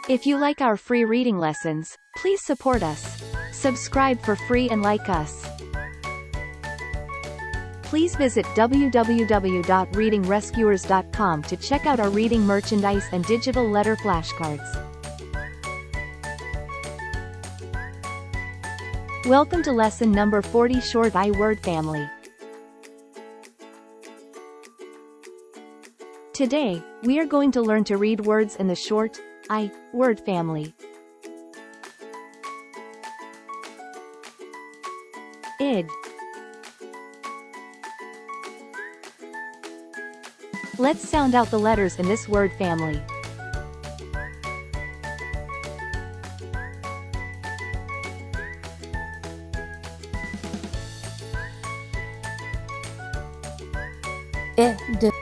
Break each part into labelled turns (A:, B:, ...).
A: If you like our free reading lessons, please support us. Subscribe for free and like us. Please visit www.readingrescuers.com to check out our reading merchandise and digital letter flashcards. Welcome to lesson number 40, Short I word family. Today, we are going to learn to read words in the short I word family. Id. Let's sound out the letters in this word family.
B: Id.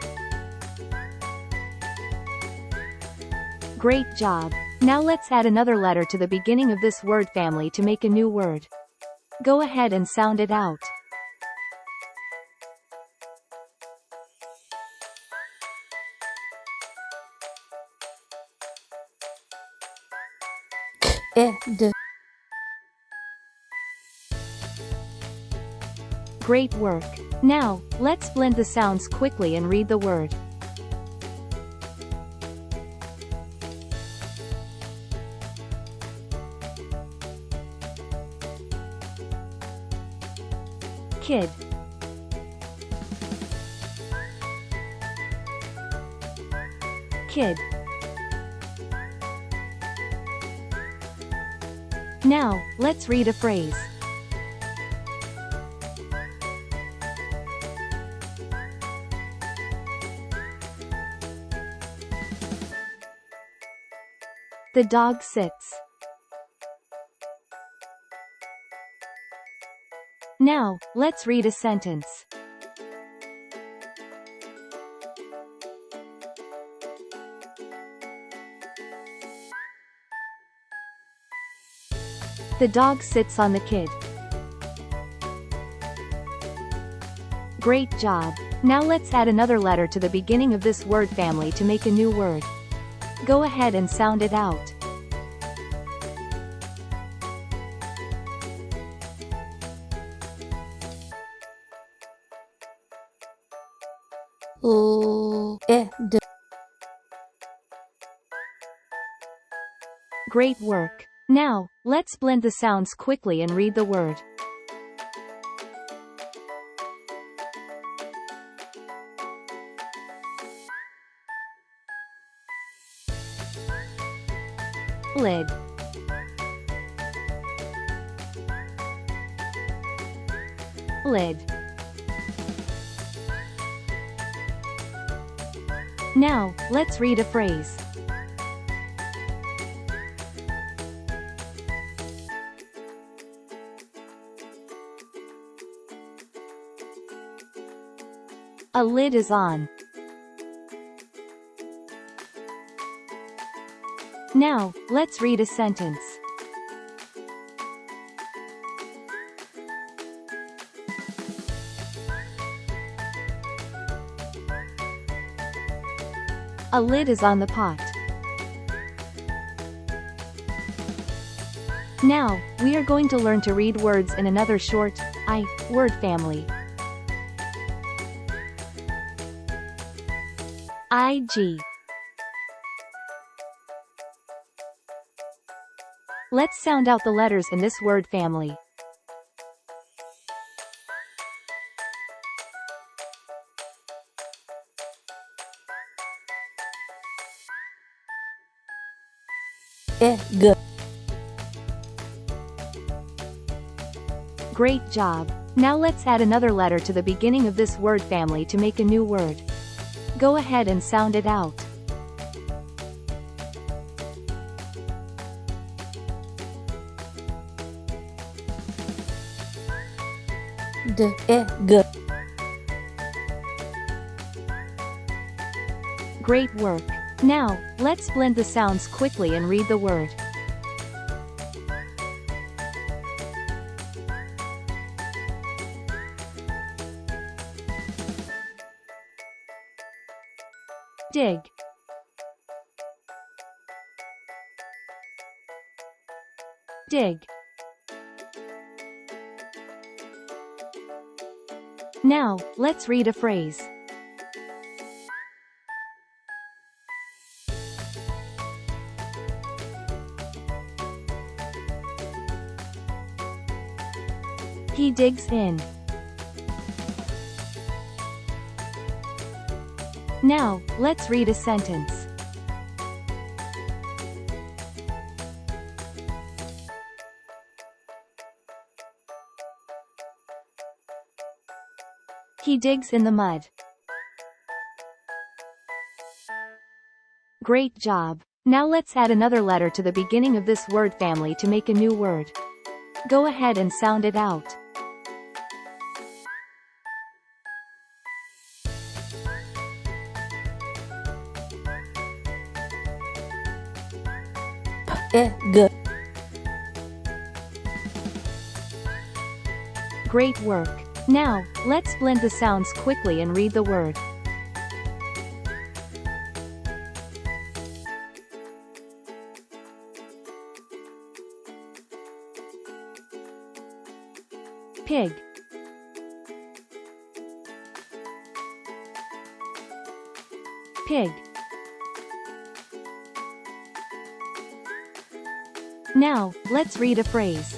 A: Great job! Now let's add another letter to the beginning of this word family to make a new word. Go ahead and sound it out.
B: Id.
A: Great work! Now, let's blend the sounds quickly and read the word. Kid. Kid. Now, let's read a phrase. The dog sits. Now, let's read a sentence. The dog sits on the kid. Great job! Now let's add another letter to the beginning of this word family to make a new word. Go ahead and sound it out.
B: Id.
A: Great work! Now, let's blend the sounds quickly and read the word. Lid. Lid. Now, let's read a phrase. A lid is on. Now, let's read a sentence. A lid is on the pot. Now, we are going to learn to read words in another short I word family. IG. Let's sound out the letters in this word family.
B: Ig.
A: Great job! Now let's add another letter to the beginning of this word family to make a new word. Go ahead and sound it out.
B: Ig.
A: Great work! Now, let's blend the sounds quickly and read the word. Dig. dig. Now, let's read a phrase. He digs in. Now, let's read a sentence. He digs in the mud. Great job! Now let's add another letter to the beginning of this word family to make a new word. Go ahead and sound it out.
B: Pig.
A: Great work! Now, let's blend the sounds quickly and read the word. Pig. Pig. Now, let's read a phrase.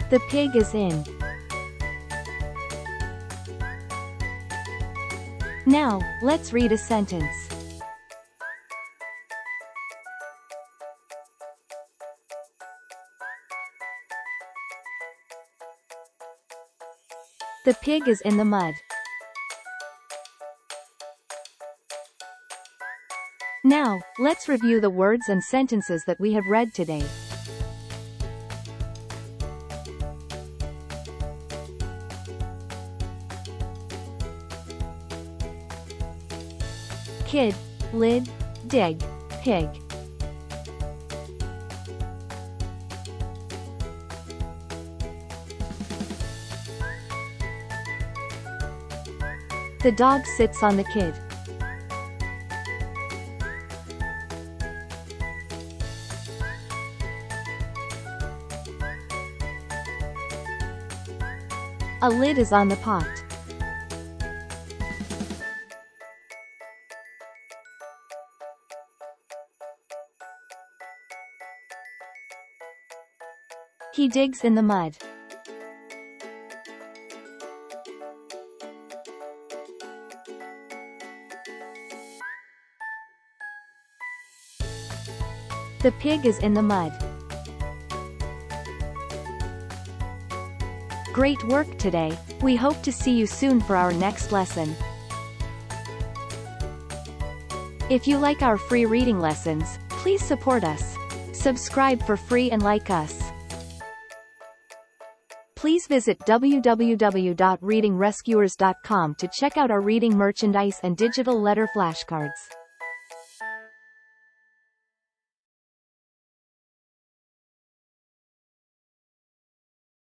A: The pig is in. Now, let's read a sentence. The pig is in the mud. Now, let's review the words and sentences that we have read today. Kid, lid, dig, pig. The dog sits on the kid. A lid is on the pot. He digs in the mud. The pig is in the mud. Great work today. We hope to see you soon for our next lesson. If you like our free reading lessons, please support us. Subscribe for free and like us. Please visit www.readingrescuers.com to check out our reading merchandise and digital letter flashcards.